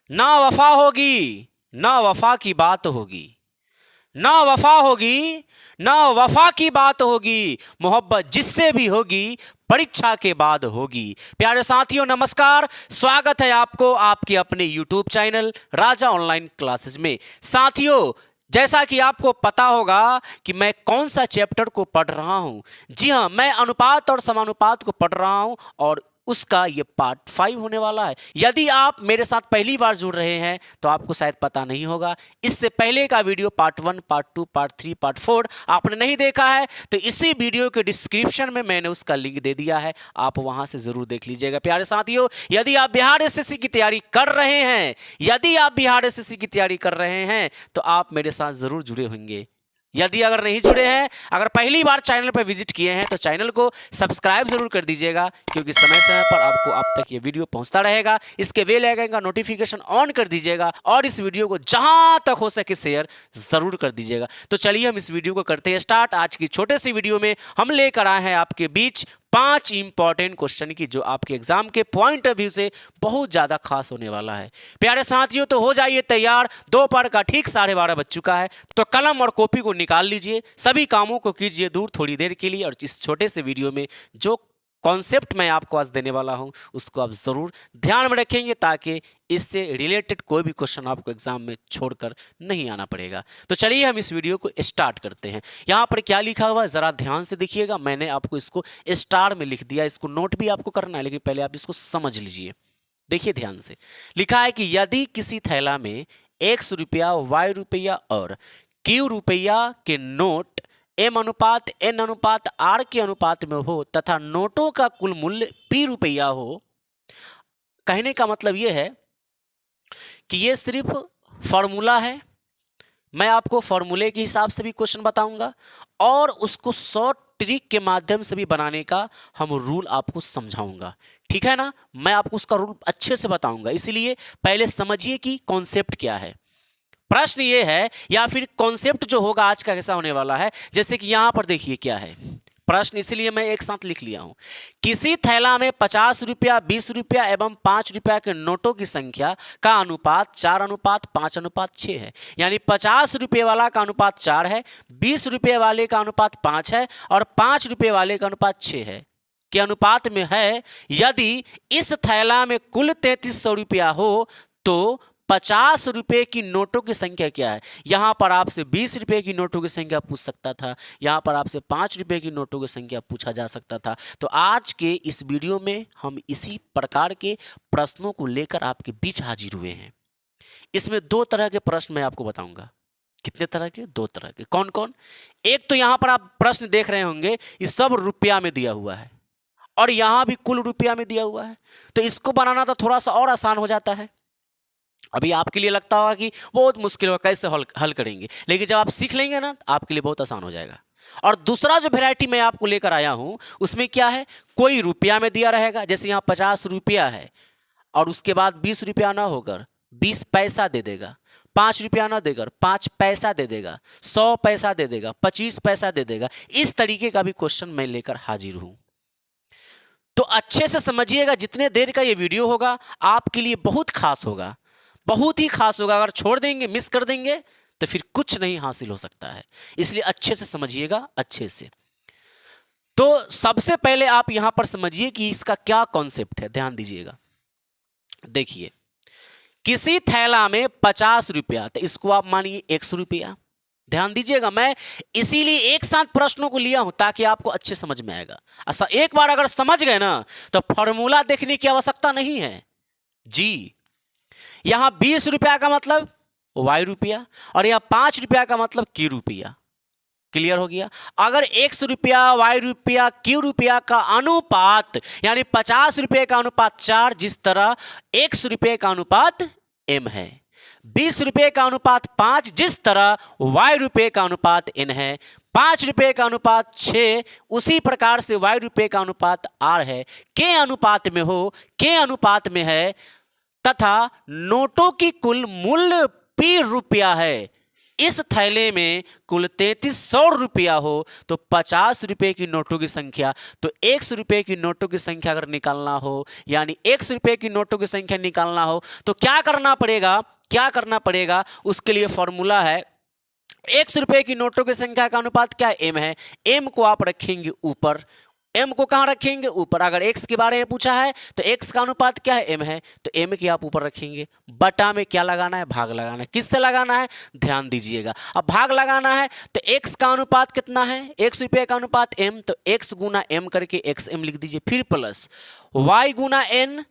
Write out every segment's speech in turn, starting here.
ना वफा होगी ना वफा की बात होगी, ना वफा होगी ना वफा की बात होगी, मोहब्बत जिससे भी होगी परीक्षा के बाद होगी। प्यारे साथियों नमस्कार, स्वागत है आपको आपके अपने YouTube चैनल राजा ऑनलाइन क्लासेस में। साथियों जैसा कि आपको पता होगा कि मैं कौन सा चैप्टर को पढ़ रहा हूं। जी हां, मैं अनुपात और समानुपात को पढ़ रहा हूं और उसका ये पार्ट 5 होने वाला है। यदि आप मेरे साथ पहली बार जुड़ रहे हैं तो आपको शायद पता नहीं होगा, इससे पहले का video part 1, part 2, part 3, part 4 आपने नहीं देखा है तो इसी वीडियो के डिस्क्रिप्शन में मैंने उसका लिंक दे दिया है, आप वहां से जरूर देख लीजिएगा। प्यारे साथियों, यदि आप बिहार एसएससी की तैयारी कर रहे हैं, यदि आप बिहार एसएससी की तैयारी कर रहे हैं तो आप मेरे साथ जरूर जुड़े होंगे। यदि अगर नहीं जुड़े हैं, अगर पहली बार चैनल पर विजिट किए हैं तो चैनल को सब्सक्राइब जरूर कर दीजिएगा, क्योंकि समय समय पर आपको अब तक ये वीडियो पहुंचता रहेगा। इसके बेल आइकन का नोटिफिकेशन ऑन कर दीजिएगा और इस वीडियो को जहां तक हो सके शेयर जरूर कर दीजिएगा। तो चलिए हम इस वीडियो को करते हैं स्टार्ट। आज की छोटे सी वीडियो में हम लेकर आए हैं आपके बीच 5 इंपॉर्टेंट क्वेश्चन की, जो आपके एग्जाम के पॉइंट ऑफ व्यू से बहुत ज्यादा खास होने वाला है। प्यारे साथियों तो हो जाइए तैयार, दोपहर का ठीक 12:30 बज चुका है, तो कलम और कॉपी को निकाल लीजिए, सभी कामों को कीजिए दूर थोड़ी देर के लिए और इस छोटे से वीडियो में जो कॉन्सेप्ट मैं आपको आज देने वाला हूं उसको आप जरूर ध्यान में रखेंगे, ताकि इससे रिलेटेड कोई भी क्वेश्चन आपको एग्जाम में छोड़कर नहीं आना पड़ेगा। तो चलिए हम इस वीडियो को स्टार्ट करते हैं। यहां पर क्या लिखा हुआ है जरा ध्यान से देखिएगा, मैंने आपको इसको स्टार में लिख दिया, इसको नोट भी आपको करना है लेकिन पहले आप इसको समझ लीजिए। देखिए ध्यान से, लिखा है कि यदि किसी थैला में X रुपया, Y रुपया और Q रुपया के नोट M अनुपात N अनुपात R के अनुपात में हो तथा नोटों का कुल मूल्य P रुपया हो। कहने का मतलब यह है कि यह सिर्फ फॉर्मूला है, मैं आपको फॉर्मूले के हिसाब से भी क्वेश्चन बताऊंगा और उसको शॉर्ट ट्रिक के माध्यम से भी बनाने का हम रूल आपको समझाऊंगा, ठीक है ना। मैं आपको उसका रूल अच्छे से बताऊंगा, इसलिए पहले समझिए कि कॉन्सेप्ट क्या है। प्रश्न ये है या फिर कॉन्सेप्ट जो होगा आज का कैसा होने वाला है, जैसे कि यहां पर देखिए क्या है प्रश्न, इसलिए मैं एक साथ लिख लिया हूं। किसी थैला में 50 रुपया, 20 रुपया एवं 5 रुपया के नोटों की संख्या का अनुपात 4:5:6 है। यानी 50 रुपये वाला का अनुपात 4 है, 20 रुपये वाले का अनुपात 5 है और 5 रुपये वाले का अनुपात 6 है के अनुपात में है। यदि इस थैला में कुल 3300 रुपया हो तो 50 रुपए की नोटों की संख्या क्या है। यहां पर आपसे 20 रुपए की नोटों की संख्या पूछ सकता था, यहां पर आपसे 5 रुपए की नोटों की संख्या पूछा जा सकता था। तो आज के इस वीडियो में हम इसी प्रकार के प्रश्नों को लेकर आपके बीच हाजिर हुए हैं। इसमें 2 तरह के प्रश्न मैं आपको बताऊंगा। कितने तरह के? 2 तरह के। कौन कौन? एक तो यहां पर आप प्रश्न देख रहे होंगे, इस सब रुपया में दिया हुआ है और यहां भी कुल रुपया में दिया हुआ है, तो इसको बनाना तो थोड़ा सा और आसान हो जाता है। अभी आपके लिए लगता होगा कि बहुत मुश्किल होगा, कैसे हल करेंगे, लेकिन जब आप सीख लेंगे ना आपके लिए बहुत आसान हो जाएगा। और दूसरा जो वैरायटी मैं आपको लेकर आया हूं उसमें क्या है, कोई रुपया में दिया रहेगा, जैसे यहां 50 रुपया है और उसके बाद 20 रुपया ना होकर 20 पैसा दे देगा, 5 रुपया ना देकर 5 पैसा दे देगा, 100 पैसा दे देगा, 25 पैसा दे देगा। इस तरीके का भी क्वेश्चन मैं लेकर हाजिर हूं। तो अच्छे से समझिएगा, जितने देर का ये वीडियो होगा आपके लिए बहुत खास होगा, बहुत ही खास होगा। अगर छोड़ देंगे, मिस कर देंगे तो फिर कुछ नहीं हासिल हो सकता है, इसलिए अच्छे से समझिएगा, अच्छे से। तो सबसे पहले आप यहां पर समझिए कि इसका क्या कॉन्सेप्ट है, ध्यान दीजिएगा। देखिए, किसी थैला में 50 रुपया, तो इसको आप मानिए 100 रुपया। ध्यान दीजिएगा, मैं इसीलिए एक साथ प्रश्नों को लिया हूं ताकि आपको अच्छे समझ में आएगा। ऐसा एक बार अगर समझ गए ना तो फॉर्मूला देखने की आवश्यकता नहीं है जी। यहां 20 रुपया का मतलब Y रुपया और यहां 5 रुपया का मतलब Q रुपया। क्लियर हो गया। अगर 100 रुपया, Y रुपया, Q रुपया का अनुपात यानी 50 रुपये का अनुपात 4, जिस तरह 100 रुपये का अनुपात M है, 20 रुपये का अनुपात 5, जिस तरह Y रुपये का अनुपात N है, 5 रुपये का अनुपात 6, उसी प्रकार से Y रुपये का अनुपात R है, के अनुपात में हो, के अनुपात में है, तथा नोटों की कुल मूल्य P रुपया है। इस थैले में कुल 3300 रुपया हो तो 50 रुपए की नोटों की संख्या, तो 100 रुपए की नोटों की संख्या अगर निकालना हो, यानी 100 रुपए की नोटों की संख्या निकालना हो तो क्या करना पड़ेगा, क्या करना पड़ेगा? उसके लिए फॉर्मूला है 100 रुपए की नोटों की संख्या का अनुपात क्या है? एम है। एम को आप रखेंगे ऊपर, एम को कहां रखेंगे? ऊपर। अगर एक्स के बारे में पूछा है तो एक्स का अनुपात क्या है? एम है, तो एम की आप ऊपर रखेंगे। बटा में क्या लगाना है? भाग लगाना है। किससे लगाना है? ध्यान दीजिएगा। अब भाग लगाना है तो एक्स का अनुपात कितना है? 100 रुपये का अनुपात एम, तो एक्स गुना एम करके एक्स एम लिख दीजिए। फिर प्लस वाई गुना एन,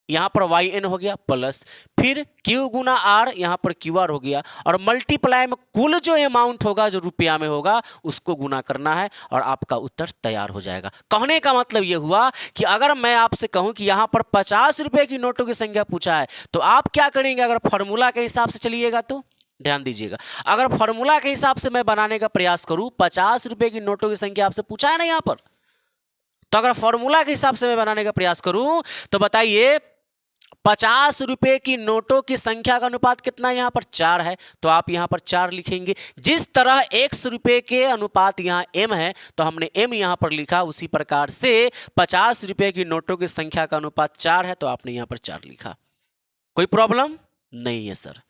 यहां पर वाई एन हो गया, प्लस फिर क्यू गुना आर, यहां पर क्यू आर हो गया, और मल्टीप्लाई में कुल जो अमाउंट होगा जो रुपया में होगा उसको गुना करना है और आपका उत्तर तैयार हो जाएगा। कहने का मतलब यह हुआ कि अगर मैं आपसे कहूं कि यहां पर 50 रुपए की नोटों की संख्या पूछा है तो आप क्या करेंगे? अगर फॉर्मूला के हिसाब से चलिएगा तो ध्यान दीजिएगा, अगर फॉर्मूला के हिसाब से मैं बनाने का प्रयास करूं, 50 रुपए की नोटों की संख्या आपसे पूछा है ना यहां पर, तो अगर फॉर्मूला के हिसाब से मैं बनाने का प्रयास करूं तो बताइए 50 रुपए की नोटों की संख्या का अनुपात कितना है? यहां पर 4 है, तो आप यहां पर 4 लिखेंगे। जिस तरह 100 रुपए के अनुपात यहां m है तो हमने m यहां पर लिखा, उसी प्रकार से 50 रुपए की नोटों की संख्या का अनुपात 4 है तो आपने यहां पर 4 लिखा। कोई प्रॉब्लम नहीं है सर।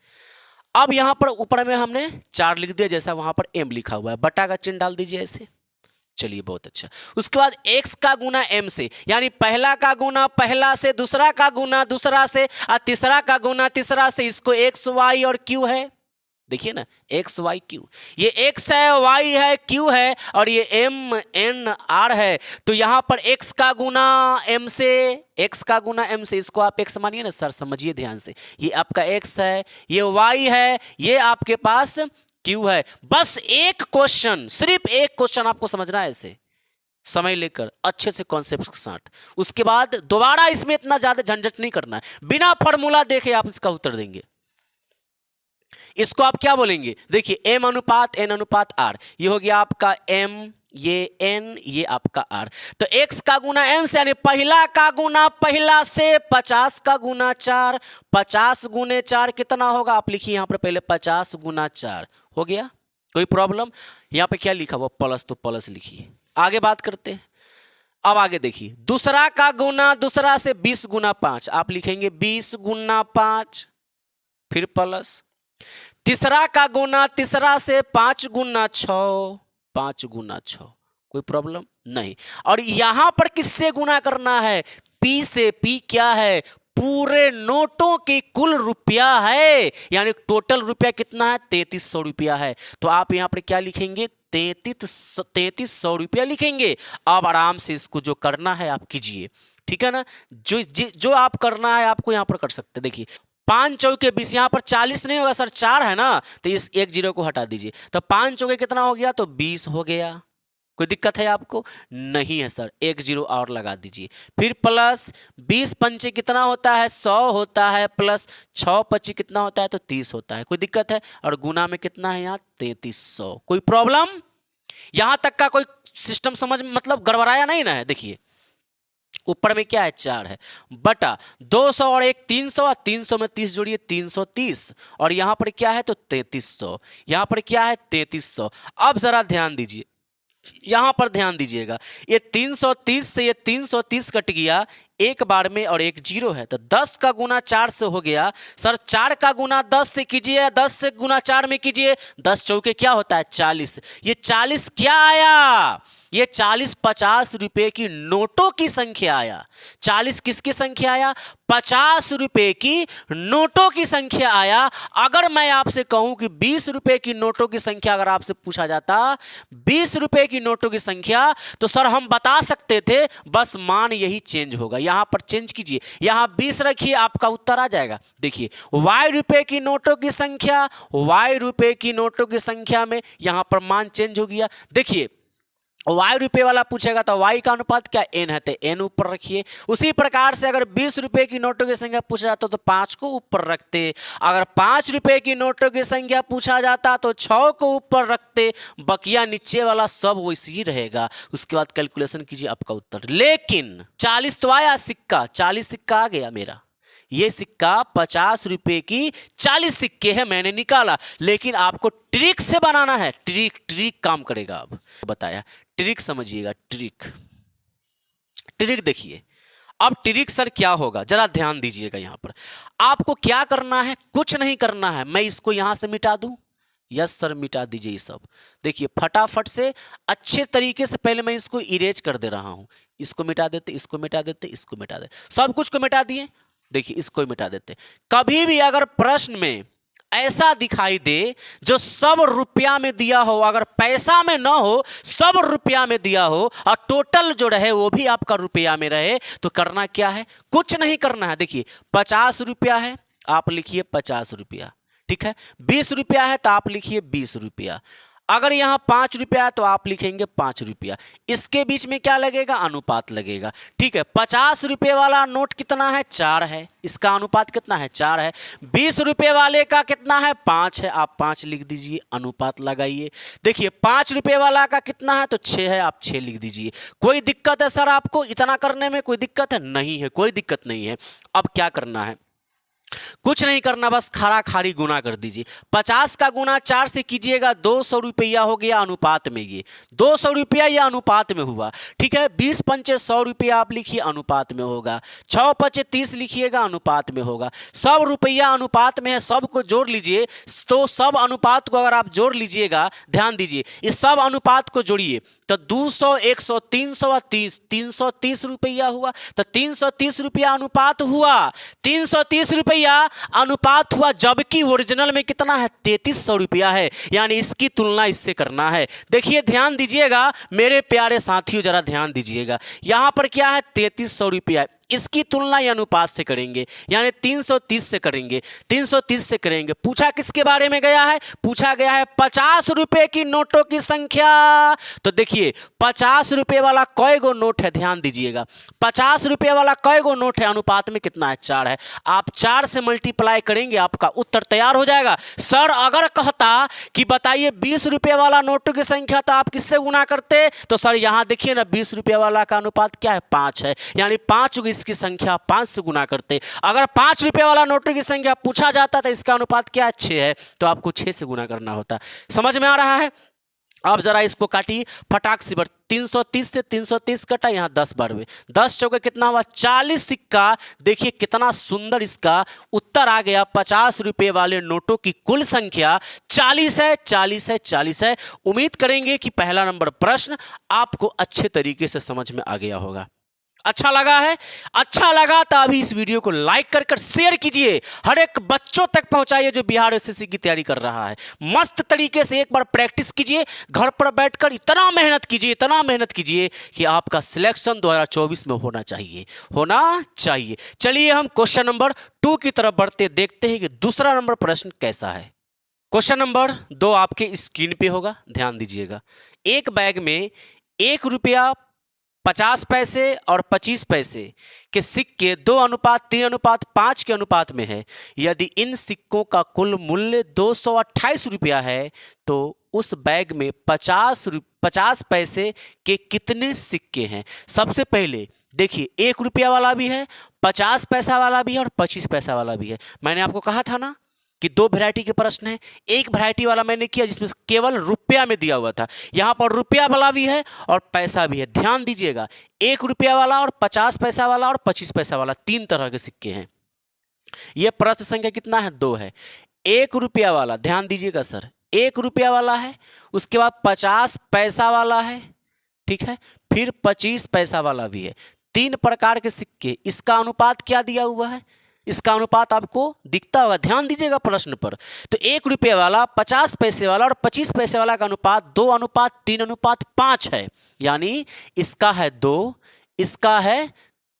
अब यहां पर ऊपर में हमने 4 लिख दिया, जैसा वहां पर m लिखा हुआ है, बटा का चिन्ह डाल दीजिए ऐसे। चलिए बहुत अच्छा। उसके बाद x का गुना m से, यानी पहला का गुना पहला से, दूसरा का गुना दूसरा से, और तीसरा का गुना तीसरा से। इसको x y और q है, देखिए ना, x y q, ये x है, y है, q है, और ये m n r है। तो यहां पर x का गुना m से, x का गुना m से, इसको आप x मानिए ना सर, समझिए ध्यान से, ये आपका x है, ये y है, ये आपके पास क्यू है। बस एक क्वेश्चन, सिर्फ एक क्वेश्चन आपको समझना है, ऐसे समय लेकर अच्छे से कॉन्सेप्ट के साथ। उसके बाद दोबारा इसमें इतना ज्यादा झंझट नहीं करना है, बिना फॉर्मूला देखे आप इसका उत्तर देंगे। इसको आप क्या बोलेंगे? देखिए एम अनुपात एन अनुपात आर, ये हो गया आपका एम, ये एन, ये आपका आर। तो x का गुना m से, यानी पहला का गुना पहला से, 50 का गुना 4, 50 गुने 4 कितना होगा? आप लिखिए यहां पर पहले 50 गुना 4 हो गया। कोई प्रॉब्लम? यहां पे क्या लिखा हुआ? प्लस, तो प्लस लिखिए। आगे बात करते हैं। अब आगे देखिए, दूसरा का गुना दूसरा से 20 गुना 5, आप लिखेंगे 20 गुना 5, फिर प्लस। तीसरा का गुना तीसरा से 5 गुना 6, 5 गुना 6, कोई प्रॉब्लम नहीं। और यहां पर किससे गुना करना है? P से। P क्या है? पूरे नोटों की कुल रुपया है, यानी टोटल रुपया कितना है? 3300 रुपया है। तो आप यहां पर क्या लिखेंगे? 3300 रुपया लिखेंगे। अब आराम से इसको जो करना है आप कीजिए, ठीक है ना? जो आप करना है आपको यहां पर कर सकते हैं। देखिए 5 चौके 20, यहां पर 40 नहीं होगा सर, 4 है ना, तो इस एक जीरो को हटा दीजिए, तो 5 चौके कितना हो गया? तो 20 हो गया। कोई दिक्कत है आपको? नहीं है सर, एक जीरो और लगा दीजिए। फिर प्लस 20 पंचे कितना होता है? 100 होता है, प्लस 6 पच्ची कितना होता है? तो 30 होता है। कोई दिक्कत है? और गुना में कितना है यहाँ? 3300। कोई प्रॉब्लम? यहां तक का कोई सिस्टम समझ मतलब गड़बड़ाया नहीं ना है? देखिए ऊपर में क्या है? 4 है, बटा 200 और एक 300, और 300 में 30 जोड़िए 330, और यहां पर क्या है? तो 3300। यहां पर क्या है? 3300। अब जरा ध्यान दीजिए, यहां पर ध्यान दीजिएगा, ये 330 से ये 330 कट गया एक बार में, और एक जीरो है, तो 10 का गुना 4 से हो गया। सर 4 का गुना 10 से कीजिए, 10 से गुना 4 में कीजिए, 10 चौके क्या होता है? 40। ये 40 क्या आया? ये 40 50 रुपए की नोटों की संख्या आया। 40 किसकी संख्या आया? 50 रुपए की नोटों की संख्या आया। अगर मैं आपसे कहूं कि 20 रुपए की नोटों की संख्या अगर आपसे पूछा जाता, 20 रुपए की नोटों की संख्या, तो सर हम बता सकते थे, बस मान यही चेंज होगा। यहां पर चेंज कीजिए, यहां 20 रखिए, आपका उत्तर आ जाएगा। देखिए y रुपए की नोटों की संख्या, y रुपए की नोटों की संख्या में यहां पर मान चेंज हो गया। देखिए y रुपए वाला पूछेगा तो y का अनुपात क्या? n है, तो n ऊपर रखिए। उसी प्रकार से अगर 20 रुपए की नोटों की संख्या पूछा जाता तो 5 को ऊपर रखते, अगर 5 रुपए की नोटों की संख्या पूछा जाता तो 6 को ऊपर रखते, बकिया नीचे वाला सब वैसे ही रहेगा। उसके बाद कैलकुलेशन कीजिए, आपका उत्तर। लेकिन 40 तो आया सिक्का, 40 सिक्का आ गया मेरा, ये सिक्का 50 रुपए की 40 सिक्के हैं, मैंने निकाला। लेकिन आपको ट्रिक से बनाना है, ट्रिक काम करेगा। अब बताया, ट्रिक समझिएगा, ट्रिक देखिए। अब ट्रिक सर क्या होगा, जरा ध्यान दीजिएगा। यहां पर आपको क्या करना है, कुछ नहीं करना है। मैं इसको यहां से मिटा दूं, यस सर मिटा दीजिए ये सब। देखिए फटाफट से अच्छे तरीके से पहले मैं इसको इरेज कर दे रहा हूं। इसको मिटा देते, इसको मिटा देते, इसको मिटा देते, सब कुछ को मिटा दिए। देखिए इसको मिटा देते। कभी भी अगर प्रश्न में ऐसा दिखाई दे जो सब रुपया में दिया हो, अगर पैसा में ना हो, सब रुपया में दिया हो और टोटल जो रहे वो भी आपका रुपया में रहे, तो करना क्या है, कुछ नहीं करना है। देखिए 50 रुपया है, आप लिखिए 50 रुपया, ठीक है। 20 रुपया है तो आप लिखिए 20 रुपया। अगर यहां 5 रुपया है तो आप लिखेंगे 5 रुपया। इसके बीच में क्या लगेगा, अनुपात लगेगा, ठीक है। 50 रुपये वाला नोट कितना है, 4 है, इसका अनुपात कितना है, 4 है। 20 रुपये वाले का कितना है, 5 है, आप 5 लिख दीजिए, अनुपात लगाइए। देखिए 5 रुपये वाला का कितना है, तो 6 है, आप 6 लिख दीजिए। कोई दिक्कत है सर आपको इतना करने में, कोई दिक्कत है, नहीं है, कोई दिक्कत नहीं है। अब क्या करना है, कुछ नहीं करना, बस खारा खारी गुना कर दीजिए। 50 का गुना 4 से कीजिएगा, 200 रुपया हो गया अनुपात में। ये 200 रुपया ये अनुपात में हुआ, ठीक है। 20 पंचे 100 रुपया आप लिखिए, अनुपात में होगा। 6 पंचे 30 लिखिएगा, अनुपात में होगा। सब रुपया अनुपात में है, सबको जोड़ लीजिए। तो सब अनुपात को अगर आप जोड़ लीजिएगा, ध्यान दीजिए, इस सब अनुपात को जोड़िए तो 200, 100, 300 और 30, 330 रुपया हुआ। तो 330 रुपया अनुपात हुआ, 330 रुपया अनुपात हुआ। जबकि ओरिजिनल में कितना है, 3300 रुपया है। यानी इसकी तुलना इससे करना है। देखिए ध्यान दीजिएगा मेरे प्यारे साथियों, जरा ध्यान दीजिएगा। यहां पर क्या है, 3300 रुपया, इसकी तुलना ये अनुपात से करेंगे, यानी 330 से करेंगे, 330 से करेंगे। पूछा किसके बारे में गया है, पूछा गया है 50 रुपए की नोटों की संख्या। तो देखिए 50 रुपए वाला कई गो नोट है, ध्यान दीजिएगा। 50 रुपए वाला कई गो नोट है, अनुपात में कितना है, 4 है। आप 4 से मल्टीप्लाई करेंगे, आपका उत्तर तैयार हो जाएगा। सर अगर कहता कि बताइए 20 रुपए वाला नोटों की संख्या, तो आप किससे गुना करते, तो सर यहां देखिए ना, 20 रुपए वाला का अनुपात क्या है, 5 है, यानी 5 की संख्या 5 से गुना करते। अगर 5 रुपए वाला नोटों की संख्या पूछा जाता तो इसका अनुपात क्या है, 6 है, तो आपको 6 से गुना करना होता। समझ में आ रहा है। अब जरा इसको काटिए फटाक से। 330 से 330 कटा, यहां 10 बार में 10 चौके कितना हुआ, 40 सिक्का। देखिए कितना सुंदर इसका उत्तर आ गया। 50 रुपए वाले नोटों की कुल संख्या 40 है, 40 है, 40 है। उम्मीद करेंगे कि पहला नंबर प्रश्न आपको अच्छे तरीके से समझ में आ गया होगा। अच्छा लगा है, अच्छा लगा तो अभी इस वीडियो को लाइक कर शेयर कीजिए, हर एक बच्चों तक पहुंचाइए जो बिहार एसएससी की तैयारी कर रहा है। मस्त तरीके से एक बार प्रैक्टिस कीजिए, घर पर बैठकर इतना मेहनत कीजिए, इतना मेहनत कीजिए कि आपका सिलेक्शन 2024 में होना चाहिए। चलिए हम क्वेश्चन नंबर 2 की तरफ बढ़ते, देखते हैं कि दूसरा नंबर प्रश्न कैसा है। क्वेश्चन नंबर 2 आपके स्क्रीन पे होगा, ध्यान दीजिएगा। एक बैग में 1 रुपया 50 पैसे और 25 पैसे के सिक्के 2:3:5 के अनुपात में है। यदि इन सिक्कों का कुल मूल्य 228 रुपया है, तो उस बैग में 50 पैसे के कितने सिक्के हैं। सबसे पहले देखिए 1 रुपया वाला भी है, 50 पैसा वाला भी है और 25 पैसा वाला भी है। मैंने आपको कहा था ना कि 2 वैरायटी के प्रश्न हैं। एक वैरायटी वाला मैंने किया जिसमें केवल रुपया में दिया हुआ था, यहां पर रुपया वाला भी है और पैसा भी है। ध्यान दीजिएगा, 1 रुपया वाला और 50 पैसा वाला और 25 पैसा वाला 3 तरह के सिक्के हैं। यह प्रश्न संख्या कितना है, 2 है। 1 रुपया वाला, ध्यान दीजिएगा सर, 1 रुपया वाला है, उसके बाद 50 पैसा वाला है, ठीक है, फिर 25 पैसा वाला भी है। 3 प्रकार के सिक्के। इसका अनुपात क्या दिया हुआ है, इसका अनुपात आपको दिखता होगा, ध्यान दीजिएगा प्रश्न पर। तो 1 रुपये वाला, 50 पैसे वाला और 25 पैसे वाला का अनुपात 2:3:5 है। यानी इसका है 2, इसका है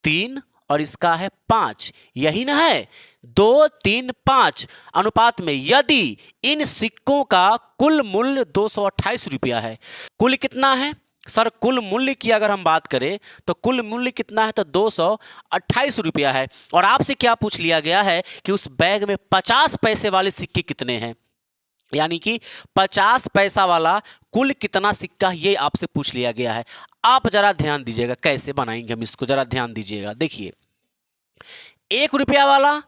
3 और इसका है 5। यही ना है, 2, 3, 5 अनुपात में। यदि इन सिक्कों का कुल मूल्य 228 रुपया है, कुल कितना है सर, कुल मूल्य की अगर हम बात करें तो कुल मूल्य कितना है, तो 228 रुपया है। और आपसे क्या पूछ लिया गया है कि उस बैग में 50 पैसे वाले सिक्के कितने हैं, यानी कि 50 पैसा वाला कुल कितना सिक्का, ये आपसे पूछ लिया गया है। आप जरा ध्यान दीजिएगा कैसे बनाएंगे हम इसको, जरा ध्यान दीजिएगा। देखिए 1 रुपया वाला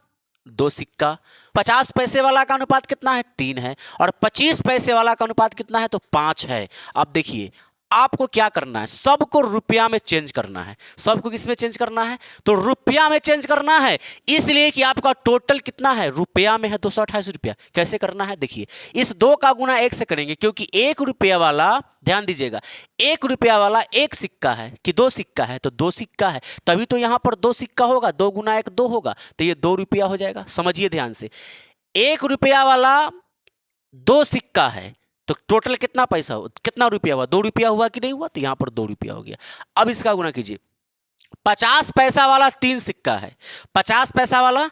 2 सिक्का, 50 पैसे वाला का अनुपात कितना है 3 है, और 25 पैसे वाला का अनुपात कितना है तो 5 है। अब देखिए आपको क्या करना है, सबको रुपया में चेंज करना है। सबको किस में चेंज करना है तो रुपया में चेंज करना है, इसलिए कि आपका टोटल कितना है रुपया में है 228 रुपया। कैसे करना है देखिए, इस 2 का गुना 1 से करेंगे, क्योंकि 1 रुपया वाला, ध्यान दीजिएगा, 1 रुपया वाला 1 सिक्का है कि 2 सिक्का है तो 2 सिक्का है, तभी तो यहां पर 2 सिक्का होगा, 2 गुना 1 2 होगा, तो ये 2 रुपया हो जाएगा। समझिए ध्यान से, 1 रुपया वाला 2 सिक्का है तो टोटल कितना पैसा हो, कितना रुपया हुआ, 2 रुपया हुआ कि नहीं हुआ, तो यहां पर 2 रुपया हो गया। अब इसका गुना कीजिए, 50 पैसा वाला 3 सिक्का है, 50 पैसा वाला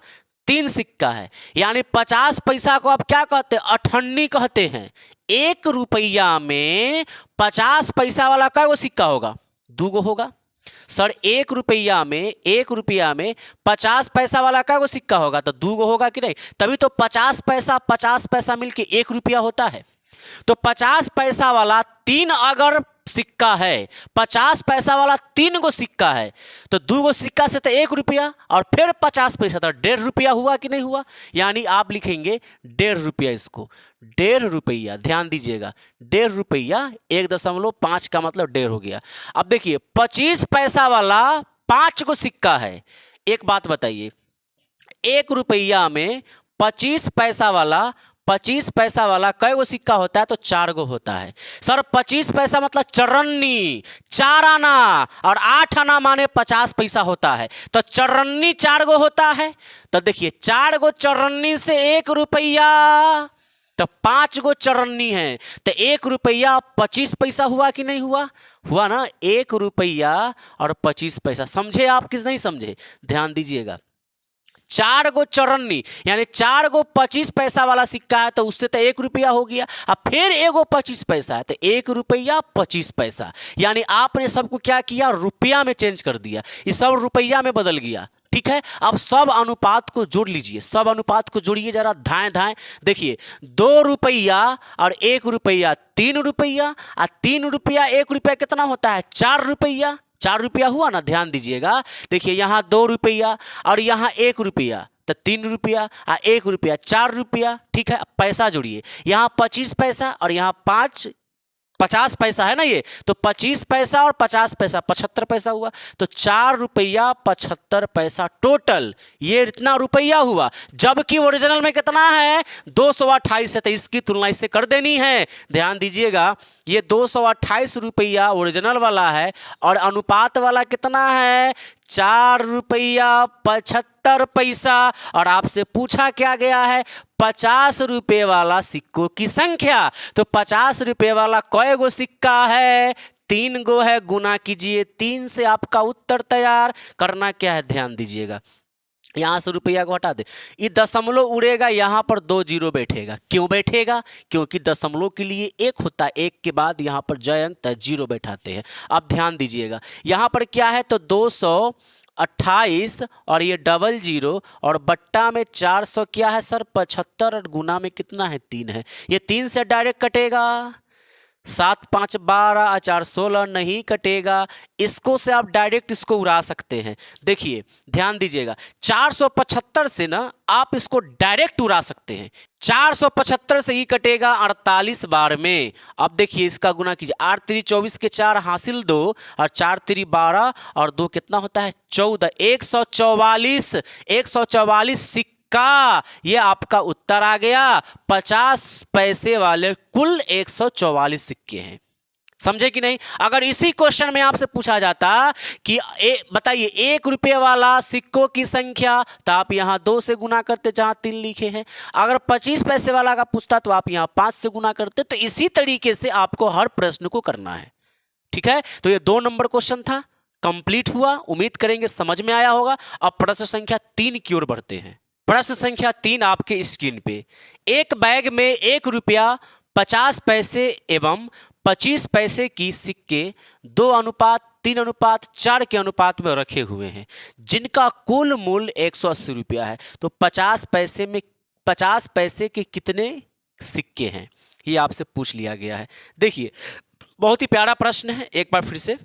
3 सिक्का है, यानी 50 पैसा को आप क्या कहते हैं, अठन्नी कहते हैं। 1 रुपया में 50 पैसा वाला क्या वो सिक्का होगा, 2 होगा। सर 1 रुपया में 50 पैसा वाला क्या वो सिक्का होगा, तो 2 होगा कि नहीं, तभी तो 50 पैसा मिलके 1 रुपया होता है। तो 50 पैसा वाला 3 अगर सिक्का है, 50 पैसा वाला 3 गो सिक्का है, तो 2 गो सिक्का से तो 1 रुपया, और फिर 50 पैसा तो 1.5 रुपया हुआ कि नहीं हुआ, यानी आप लिखेंगे 1.5 रुपया, इसको 1.5 रुपया। ध्यान दीजिएगा 1.5 रुपया 1.5 का मतलब 1.5 हो गया। अब देखिए 25 पैसा वाला 5 गो सिक्का है। एक बात बताइए, 1 रुपया में 25 पैसा वाला कई गो सिक्का होता है तो 4 गो होता है। सर 25 पैसा मतलब चौरन्नी, 4 आना, और 8 आना माने 50 पैसा होता है, तो चौरन्नी 4 गो होता है। तो देखिए 4 गो चौरन्नी से 1 रुपया, तो 5 गो चौरन्नी है, तो 1 रुपया 25 पैसा हुआ कि नहीं हुआ, हुआ ना, 1 रुपया और 25 पैसा। समझे आप किस नहीं समझे, ध्यान दीजिएगा। 4 गो चौरन्नी यानी 4 गो 25 पैसा वाला सिक्का है, तो उससे तो 1 रुपया हो गया। अब फिर एगो 25 पैसा है तो 1 रुपया 25 पैसा, यानी आपने सबको क्या किया, रुपया में चेंज कर दिया, ये सब रुपया में बदल गया। ठीक है, अब सब अनुपात को जोड़ लीजिए, सब अनुपात को जोड़िए जरा, धाएं धाएं। देखिए 2 रुपया और 1 रुपया 3 रुपया, और 3 रुपया 1 रुपया कितना होता है 4 रुपया, 4 रुपया हुआ ना। ध्यान दीजिएगा, देखिए यहाँ 2 रुपया और यहाँ 1 रुपया, तो 3 रुपया और 1 रुपया 4 रुपया। ठीक है, पैसा जोड़िए, यहाँ 25 पैसा और यहाँ 50 पैसा है ना, ये तो 25 पैसा और 50 पैसा 75 पैसा हुआ, तो 4 रुपया 75 पैसा टोटल, ये इतना रुपया हुआ। जबकि ओरिजिनल में कितना है 228 है, तो इसकी तुलना इससे कर देनी है। ध्यान दीजिएगा, ये 228 रुपया ओरिजिनल वाला है, और अनुपात वाला कितना है 4 रुपया 75 पैसा, और आपसे पूछा क्या गया है 50 रुपये वाला सिक्कों की संख्या। तो 50 रुपये वाला कई गो सिक्का है, 3 गो है, गुना कीजिए 3 से, आपका उत्तर तैयार। करना क्या है ध्यान दीजिएगा, यहां से रुपया को हटा दे, ये दशमलव उड़ेगा, यहां पर 2 जीरो बैठेगा। क्यों बैठेगा, क्योंकि दशमलव के लिए 1 होता है, 1 के बाद यहां पर जयंत जीरो बैठाते हैं। अब ध्यान दीजिएगा, यहां पर क्या है तो 228 और ये 00 और बट्टा में 400 क्या है सर 75, और गुना में कितना है 3 है, ये 3 से डायरेक्ट कटेगा, 7 5 12 और 4 16 नहीं कटेगा। इसको से आप डायरेक्ट इसको उड़ा सकते हैं। देखिए ध्यान दीजिएगा, 475 से ना आप इसको डायरेक्ट उड़ा सकते हैं, 475 से ही कटेगा 48 बार में। अब देखिए इसका गुना कीजिए, 8 3 24 के 4 हासिल 2 और 4 3 12 और 2 कितना होता है 14, 144 सिक्का, ये आपका उत्तर आ गया। 50 पैसे वाले कुल 144 सिक्के हैं। समझे कि नहीं। अगर इसी क्वेश्चन में आपसे पूछा जाता कि बताइए 1 रुपये वाला सिक्कों की संख्या, तो आप यहां 2 से गुना करते जहां 3 लिखे हैं। अगर 25 पैसे वाला का पूछता तो आप यहां 5 से गुना करते। तो इसी तरीके से आपको हर प्रश्न को करना है। ठीक है, तो ये 2 नंबर क्वेश्चन था, कंप्लीट हुआ। उम्मीद करेंगे समझ में आया होगा। अब प्रश्न संख्या 3 की ओर बढ़ते हैं। प्रश्न संख्या 3 आपके स्क्रीन पे, एक बैग में 1 रुपया 50 पैसे एवं 25 पैसे की सिक्के 2:3:4 के अनुपात में रखे हुए हैं, जिनका कुल मूल्य 180 रुपया है। तो 50 पैसे के कितने सिक्के हैं, ये आपसे पूछ लिया गया है। देखिए बहुत ही प्यारा प्रश्न है, एक बार फिर से।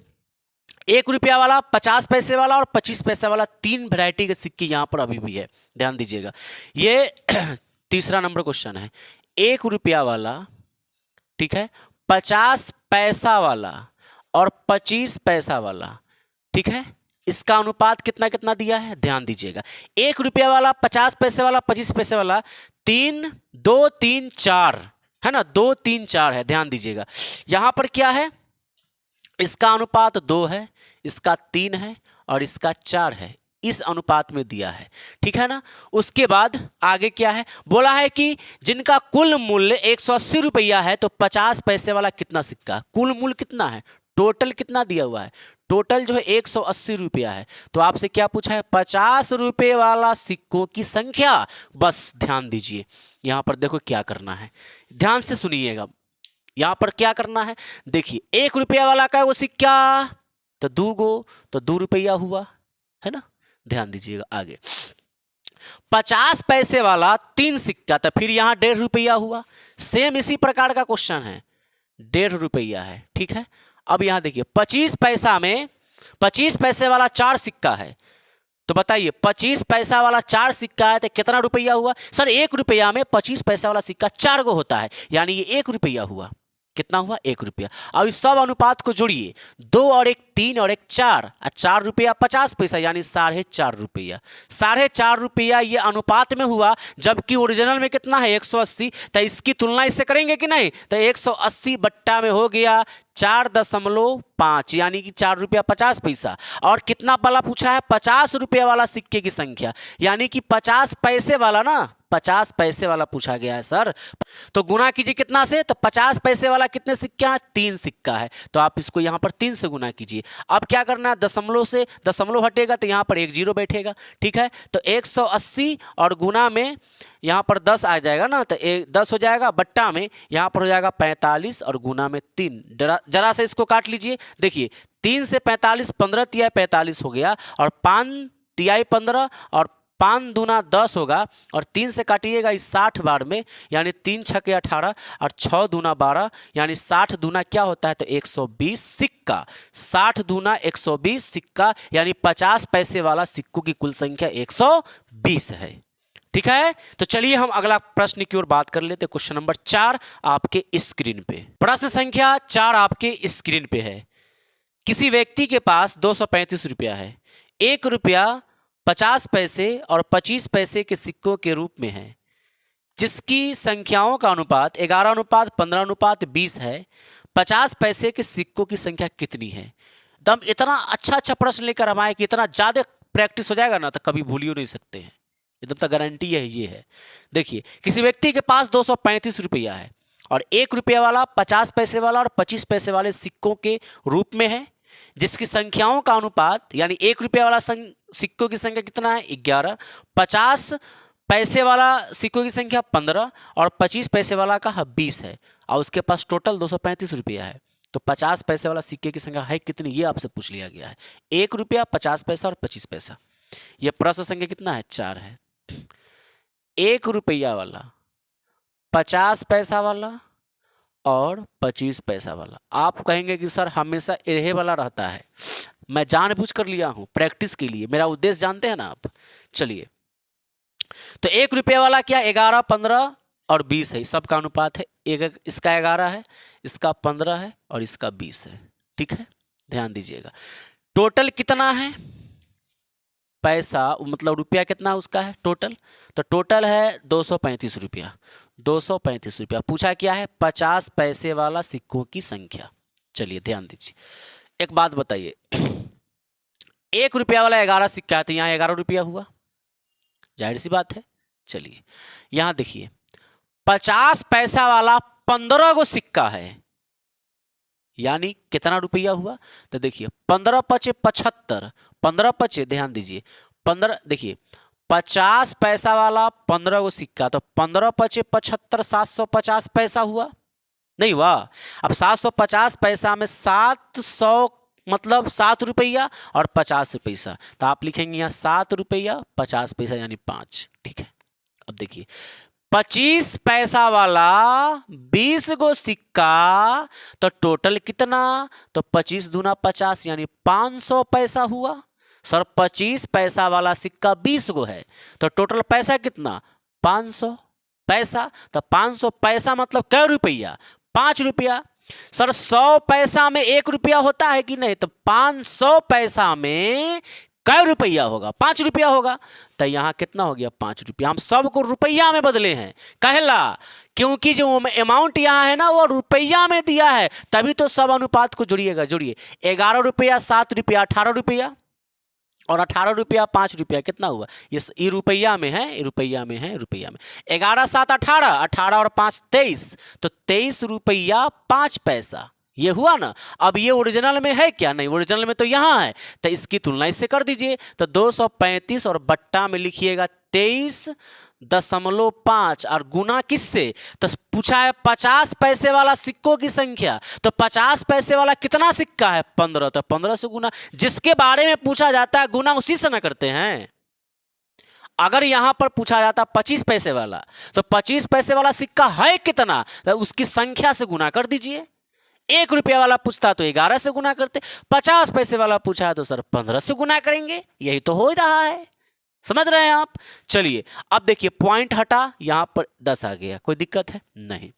₹1 वाला, 50 पैसे वाला और 25 पैसे वाला, 3 वैरायटी के सिक्के यहां पर अभी भी है, ध्यान दीजिएगा। ये तीसरा नंबर क्वेश्चन है। ₹1 वाला, ठीक है, 50 पैसा वाला और 25 पैसा वाला, ठीक है, इसका अनुपात कितना कितना दिया है, ध्यान दीजिएगा। ₹1 वाला, 50 पैसे वाला, 25 पैसे वाला, 3 2 3 4 है ना, 2 3 4 है, ध्यान दीजिएगा। यहां पर क्या है, इसका अनुपात 2 है, इसका 3 है और इसका 4 है, इस अनुपात में दिया है, ठीक है ना। उसके बाद आगे क्या है, बोला है कि जिनका कुल मूल्य ₹180 है तो 50 पैसे वाला कितना सिक्का, कुल मूल्य कितना है, टोटल कितना दिया हुआ है, टोटल जो है ₹180 है। तो आपसे क्या पूछा है, ₹50 वाला सिक्कों की संख्या। बस ध्यान दीजिए, यहां पर देखो क्या करना है, ध्यान से सुनिएगा। यहां पर क्या करना है, देखिए ₹1 वाला का वो सिक्का तो 2 गो तो ₹2 हुआ, है ना, ध्यान दीजिएगा। आगे 50 पैसे वाला 3 सिक्का तो फिर यहां ₹1.5 हुआ। सेम इसी प्रकार का क्वेश्चन है, ₹1.5 है, ठीक है। अब यहां देखिए 25 पैसा में 25 पैसे वाला 4 सिक्का है, तो बताइए 25 पैसा वाला 4 सिक्का है तो कितना ₹1 हुआ। सर ₹1 में 25 पैसा वाला सिक्का 4 गो होता है, यानी ये ₹1 हुआ। कितना हुआ, ₹1। अब इस सब अनुपात को जोड़िए, 2 और 1 3 और 1 4 और ₹4 50 पैसा, यानी ₹4.5। ₹4.5 ये अनुपात में हुआ, जबकि ओरिजिनल में कितना है 180। तो इसकी तुलना इससे करेंगे कि नहीं, तो 180 बट्टा में हो गया 4.5, यानी कि ₹4.50। और कितना वाला पूछा है, ₹50 वाला सिक्के की संख्या, यानी कि 50 पैसे वाला ना, 50 पैसे वाला पूछा गया है सर। तो गुना कीजिए कितना से, तो 50 पैसे वाला कितने सिक्का है, 3 सिक्का है, तो आप इसको यहां पर 3 से गुना कीजिए। अब क्या करना है, दशमलव से दशमलव हटेगा तो यहां पर 1 0 बैठेगा, ठीक है। तो 180 और गुना में यहां पर 10 आ जाएगा ना, तो 10 हो जाएगा, बट्टा में यहां पर हो जाएगा 45 और गुना में 3। जरा से इसको काट लीजिए, देखिए 3 से 45, 15 तिहाई 45 हो गया, और 5 तिहाई 15 और 5 दूना 10 होगा, और 3 से काटिएगा इस 60 बार में, यानी 3 छके 18 और 6 दूना 12, यानी 60 दूना क्या होता है, तो 120 सिक्का। 60 दूना 120 सिक्का, यानी 50 पैसे वाला सिक्कों की कुल संख्या 120 है, ठीक है। तो चलिए हम अगला प्रश्न की ओर बात कर लेते। क्वेश्चन नंबर 4 आपके स्क्रीन पे, प्रश्न संख्या 4 आपके स्क्रीन पे है। किसी व्यक्ति के पास ₹235 है, ₹1, 50 पैसे और 25 पैसे के सिक्कों के रूप में है, जिसकी संख्याओं का अनुपात 11:15:20 है। 50 पैसे के सिक्कों की संख्या कितनी है। तो हम इतना अच्छा प्रश्न लेकर हम आए कि इतना ज्यादा प्रैक्टिस हो जाएगा ना, तो कभी भूल ही नहीं सकते हैं, एकदम तो गारंटी है ये है। देखिए किसी व्यक्ति के पास ₹235 है और ₹1 वाला, 50 पैसे वाला और 25 पैसे वाले सिक्कों के रूप में है, जिसकी संख्याओं का अनुपात, यानी ₹1 वाला सिक्कों की संख्या कितना है, 11, 50 पैसे वाला सिक्कों की संख्या 15 और 25 पैसे वाला का 20 है, और उसके पास टोटल ₹235 है। तो 50 पैसे वाला सिक्के की संख्या है कितनी, ये आपसे पूछ लिया गया है। ₹1, 50 पैसा और 25 पैसा। यह प्रश्न संख्या कितना है, 4 है। ₹1 वाला, 50 पैसा वाला और 25 पैसा वाला। आप कहेंगे कि सर हमेशा यही वाला रहता है, मैं जानबूझ कर लिया हूं प्रैक्टिस के लिए, मेरा उद्देश्य जानते हैं ना आप। चलिए, तो ₹1 वाला क्या, 11, 15 और 20 है, सबका अनुपात है। एक इसका 11 है, इसका 15 है और इसका 20 है, ठीक है, ध्यान दीजिएगा। टोटल कितना है पैसा, मतलब रुपया कितना उसका है टोटल, तो टोटल है ₹235। ₹235 पूछा क्या है, 50 पैसे वाला सिक्कों की संख्या। चलिए ध्यान दीजिए, एक बात बताइए, ₹1 वाला 11 सिक्का है, तो यहाँ ₹11 हुआ, जाहिर सी बात है। चलिए यहां देखिए 50 पैसा वाला 15 गो सिक्का है, यानी कितना रुपया हुआ, तो देखिए 15 पचे 75, 15 पचे, ध्यान दीजिए 15, देखिए 50 पैसा वाला 15 गो सिक्का, तो 15 पचे 75, 750 पैसा हुआ, नहीं हुआ। अब 750 पैसा में 700 मतलब ₹7 और 50 पैसा, तो आप लिखेंगे यहाँ ₹7 50 पैसा, यानी 5, ठीक है। अब देखिए 25 पैसा वाला 20 गो सिक्का, तो टोटल कितना? तो 25 दूना 50 यानी 500 पैसा हुआ। सर 25 पैसा वाला सिक्का 20 गो है, तो टोटल पैसा कितना? 500 पैसा। तो 500 पैसा मतलब कै रुपया? 5 रुपया। सर 100 पैसा में 1 रुपया होता है कि नहीं? तो 500 पैसा में कै रुपया होगा? 5 रुपया होगा। तो यहां कितना हो गया? 5 रुपया। हम सबको रुपया में बदले हैं कहला, क्योंकि जो अमाउंट यहां है ना वो रुपया में दिया है, तभी तो सब अनुपात को जोड़िएगा। जोड़िए 11 रुपया, 7 रुपया, 18 रुपया, और 18 रुपया 5 रुपया कितना हुआ? ये रुपया में है, रुपया में है, रुपया में। 11 7 18, 18 और 5 23, तो 23 रुपया 5 पैसा, ये हुआ ना। अब ये ओरिजिनल में है क्या? नहीं, ओरिजिनल में तो यहां है, तो इसकी तुलना इससे कर दीजिए। तो 235 और बट्टा में लिखिएगा 23.5 और गुना किससे? तो पूछा है 50 पैसे वाला सिक्कों की संख्या, तो 50 पैसे वाला कितना सिक्का है? 15, तो 15 से गुना। जिसके बारे में पूछा जाता है गुना उसी से ना करते हैं। अगर यहां पर पूछा जाता 25 पैसे वाला, तो 25 पैसे वाला सिक्का है कितना, तो उसकी संख्या से गुना कर दीजिए। 1 रुपया वाला पूछता तो 11 से गुना करते, 50 पैसे वाला पूछा है तो सर 15 से गुना करेंगे। यही तो हो रहा है, समझ रहे हैं आप? चलिए अब देखिए, पॉइंट हटा, यहां पर 10 आ गया, कोई दिक्कत है? नहीं।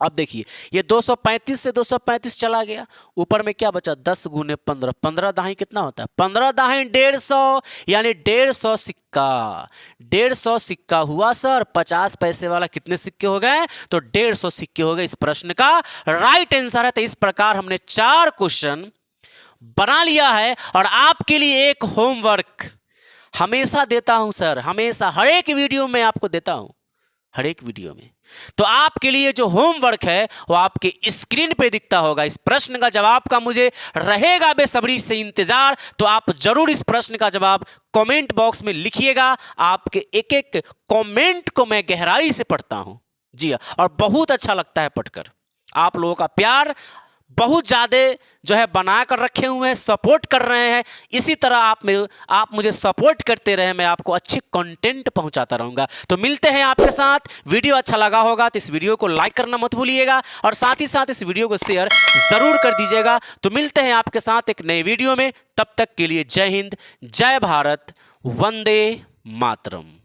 अब देखिए ये 235 से 235 चला गया, ऊपर में क्या बचा? 10 गुने 15, 15 दाही कितना होता है? 15 दाही 150, यानी 150 सिक्का। 150 सिक्का हुआ सर। 50 पैसे वाला कितने सिक्के हो गए? तो 150 सिक्के हो गए। इस प्रश्न का राइट आंसर है। तो इस प्रकार हमने 4 क्वेश्चन बना लिया है, और आपके लिए एक होमवर्क हमेशा देता हूं सर, हमेशा हर एक वीडियो में आपको देता हूं, हर एक वीडियो में। तो आपके लिए जो होमवर्क है वो आपके स्क्रीन पे दिखता होगा। इस प्रश्न का जवाब का मुझे रहेगा बेसब्री से इंतजार, तो आप जरूर इस प्रश्न का जवाब कमेंट बॉक्स में लिखिएगा। आपके एक एक कमेंट को मैं गहराई से पढ़ता हूं, जी हाँ, और बहुत अच्छा लगता है पढ़कर। आप लोगों का प्यार बहुत ज़्यादा जो है बना कर रखे हुए हैं, सपोर्ट कर रहे हैं। इसी तरह आप मुझे सपोर्ट करते रहे, मैं आपको अच्छे कंटेंट पहुंचाता रहूंगा। तो मिलते हैं आपके साथ। वीडियो अच्छा लगा होगा तो इस वीडियो को लाइक करना मत भूलिएगा, और साथ ही साथ इस वीडियो को शेयर ज़रूर कर दीजिएगा। तो मिलते हैं आपके साथ एक नए वीडियो में, तब तक के लिए जय हिंद, जय भारत, वंदे मातरम।